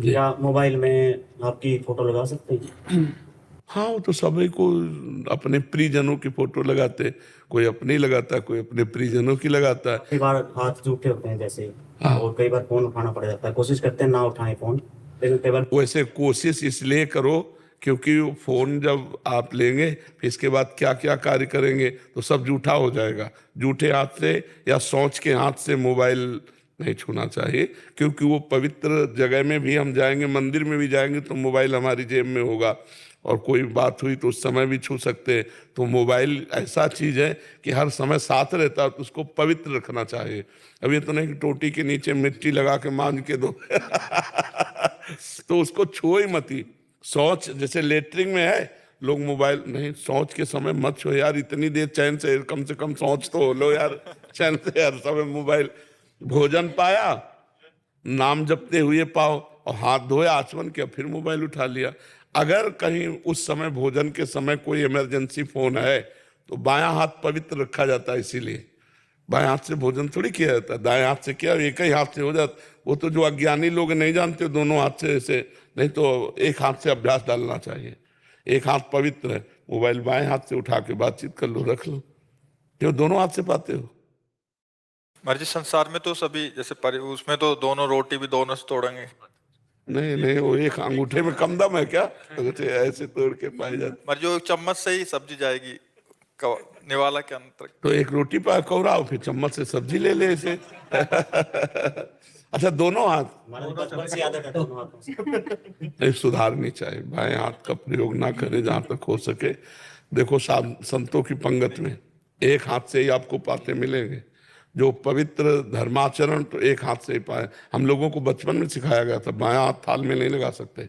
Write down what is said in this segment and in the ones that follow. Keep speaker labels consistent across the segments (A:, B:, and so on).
A: जी।
B: क्या मोबाइल में आपकी फोटो लगा सकते हैं?
A: हाँ, वो तो सभी को अपने प्रियजनों की फोटो लगाते, कोई अपनी लगाता है, कोई अपने प्रियजनों की लगाता है।
B: कई बार हाथ जूठे होते हैं जैसे,
A: हाँ,
B: और कई बार फोन उठाना पड़ जाता है, कोशिश करते हैं ना उठाएं फोन, लेकिन कई बार।
A: वैसे कोशिश इसलिए करो क्योंकि वो फोन जब आप लेंगे फिर इसके बाद क्या क्या कार्य करेंगे तो सब जूठा हो जाएगा। जूठे हाथ से या सोच के हाथ से मोबाइल नहीं छूना चाहिए, क्योंकि वो पवित्र जगह में भी हम जाएंगे, मंदिर में भी जाएंगे तो मोबाइल हमारी जेब में होगा, और कोई बात हुई तो उस समय भी छू सकते हैं। तो मोबाइल ऐसा चीज है कि हर समय साथ रहता है, तो उसको पवित्र रखना चाहिए। अब ये तो नहीं कि टोटी के नीचे मिट्टी लगा के मांझ के दो तो उसको छुओ ही मत ही। शौच जैसे लेटरिन में है, लोग मोबाइल नहीं, शौच के समय मत छो यार, इतनी देर चैन से, कम से कम शौच तो हो लो यार चैन से, हर समय मोबाइल। भोजन पाया, नाम जपते हुए पाओ, और हाथ धोए आचमन किया, फिर मोबाइल उठा लिया। अगर कहीं उस समय भोजन के समय कोई इमरजेंसी फोन है तो बायां हाथ पवित्र रखा जाता है, इसीलिए बाएं हाथ से भोजन थोड़ी किया जाता है, दाएं हाथ से किया, एक ही हाथ से हो जाता। वो तो जो अज्ञानी लोग नहीं जानते दोनों हाथ से ऐसे, नहीं तो एक हाथ से अभ्यास डालना चाहिए। एक हाथ पवित्र है, मोबाइल बाएं हाथ से उठा के बातचीत कर लो, रख लो, क्यों दोनों हाथ से पाते हो।
C: मर्जी संसार में तो सभी जैसे उसमें तो दोनों रोटी भी दोनों से तोड़ेंगे।
A: नहीं नहीं, वो एक अंगूठे में कम दम है क्या, अंगूठे ऐसे तोड़ के पाए जाते।
C: मर्जी वो चम्मच से ही सब्जी जाएगी निवाला के अंतर।
A: तो एक रोटी पा कौराओ, फिर चम्मच से सब्जी ले ले ऐसे अच्छा, दोनों हाथ
B: हमारा बचपन से आदत है दोनों हाथों से।
A: नहीं, सुधारनी चाहिए, बाएं हाथ का प्रयोग ना करें जहां तक हो सके। देखो संतों की पंगत में एक हाथ से ही आपको पाते मिलेंगे। जो पवित्र धर्माचरण तो एक हाथ से ही पाए। हम लोगों को बचपन में सिखाया गया था बायां हाथ थाल में नहीं लगा सकते,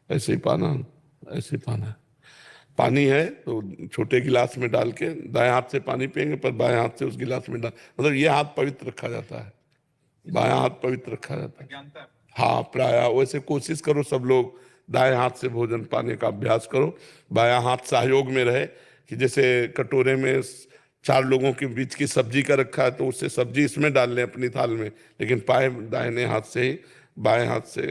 A: ऐसे ही पाना, ऐसे ही पाना है। पानी है तो छोटे गिलास में डाल के दाएं हाथ से पानी पियेंगे, पर बाएं हाथ से उस गिलास में डाल, मतलब ये हाथ पवित्र रखा जाता है, बायां हाथ पवित्र रखा जाता है। हाँ, प्राय वैसे कोशिश करो सब लोग दाएं हाथ से भोजन पाने का अभ्यास करो। बायां हाथ सहयोग में रहे, कि जैसे कटोरे में चार लोगों के बीच की सब्जी का रखा है तो उससे सब्जी इसमें डाल लें अपनी थाल में, लेकिन पाए दाहिने हाथ से ही, बाएं हाथ से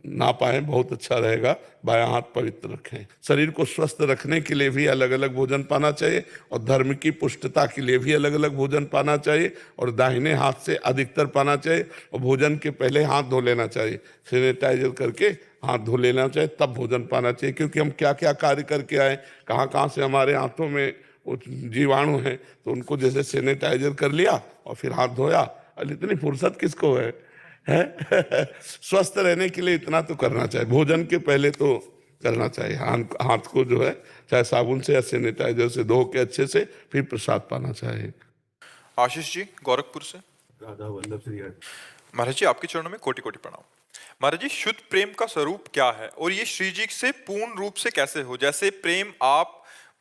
A: ना पाए, बहुत अच्छा रहेगा। बायां हाथ पवित्र रखें। शरीर को स्वस्थ रखने के लिए भी अलग अलग भोजन पाना चाहिए, और धर्म की पुष्टता के लिए भी अलग अलग भोजन पाना चाहिए, और दाहिने हाथ से अधिकतर पाना चाहिए। और भोजन के पहले हाथ धो लेना चाहिए, सैनिटाइजर करके हाथ धो लेना चाहिए, तब भोजन पाना चाहिए। क्योंकि हम क्या क्या कार्य करके आए, कहाँ कहाँ से हमारे हाथों में वो जीवाणु हैं, तो उनको जैसे सैनिटाइजर कर लिया और फिर हाथ धोया। और इतनी फुर्सत किसको है स्वस्थ रहने के लिए इतना तो करना चाहिए, भोजन के पहले तो करना चाहिए। हाथ को जो है चाहे साबुन से या सैनिटाइजर से धो के अच्छे से, फिर प्रसाद पाना चाहिए।
C: आशीष जी गोरखपुर से।
D: राधा वल्लभ श्री हरि।
C: महाराज जी आपके चरणों में कोटि कोटि प्रणाम। महाराज जी शुद्ध प्रेम का स्वरूप क्या है और ये श्री जी से पूर्ण रूप से कैसे हो? जैसे प्रेम आप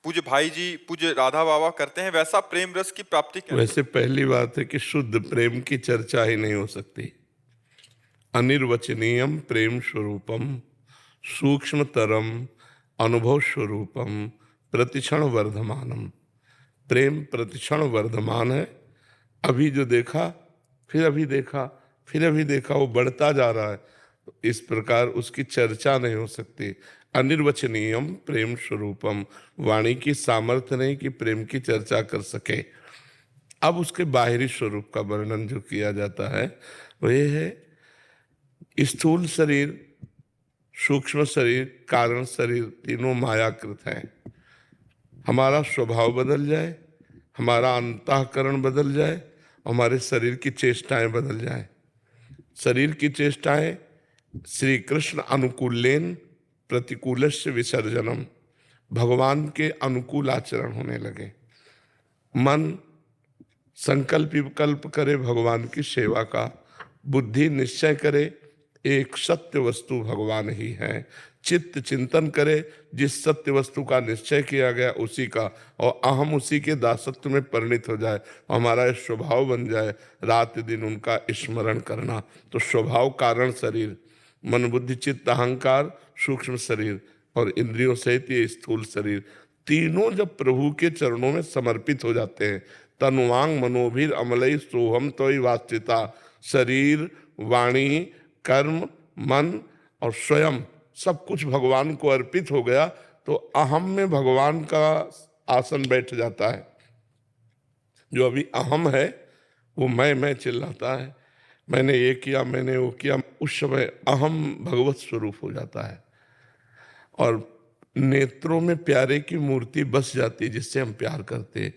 C: पूज्य भाई जी पूज्य राधा बाबा करते हैं, वैसा प्रेम रस की प्राप्ति कैसे?
A: वैसे पहली बात है कि शुद्ध प्रेम की चर्चा ही नहीं हो सकती। अनिर्वचनीयम प्रेम स्वरूपम सूक्ष्मतरम अनुभव स्वरूपम प्रतिक्षण वर्धमानम। प्रेम प्रतिक्षण वर्धमान है। अभी जो देखा, फिर अभी देखा, फिर अभी देखा, वो बढ़ता जा रहा है। तो इस प्रकार उसकी चर्चा नहीं हो सकती। अनिर्वचनीयम प्रेम स्वरूपम, वाणी की सामर्थ्य नहीं कि प्रेम की चर्चा कर सके। अब उसके बाहरी स्वरूप का वर्णन जो किया जाता है वो ये है, स्थूल शरीर, सूक्ष्म शरीर, कारण शरीर, तीनों मायाकृत हैं। हमारा स्वभाव बदल जाए, हमारा अंतःकरण बदल जाए, हमारे शरीर की चेष्टाएं बदल जाए। शरीर की चेष्टाएं श्री कृष्ण अनुकूलेन प्रतिकूलस्य विसर्जनम, भगवान के अनुकूल आचरण होने लगे। मन संकल्प विकल्प करे भगवान की सेवा का, बुद्धि निश्चय करे एक सत्य वस्तु भगवान ही है, चित्त चिंतन करे जिस सत्य वस्तु का निश्चय किया गया उसी का, और अहम उसी के दासत्व में परिणित हो जाए, हमारा स्वभाव बन जाए रात दिन उनका स्मरण करना। तो स्वभाव कारण शरीर, मन बुद्धि चित्त अहंकार सूक्ष्म शरीर, और इंद्रियों सहित ये स्थूल शरीर, तीनों जब प्रभु के चरणों में समर्पित हो जाते हैं, तनुवांग मनोभीर अमलई सोहम तो वास्तिता, शरीर वाणी कर्म मन और स्वयं सब कुछ भगवान को अर्पित हो गया तो अहम में भगवान का आसन बैठ जाता है। जो अभी अहम है वो मैं चिल्लाता है, मैंने ये किया, मैंने वो किया, उस समय अहम भगवत स्वरूप हो जाता है और नेत्रों में प्यारे की मूर्ति बस जाती है जिससे हम प्यार करते हैं।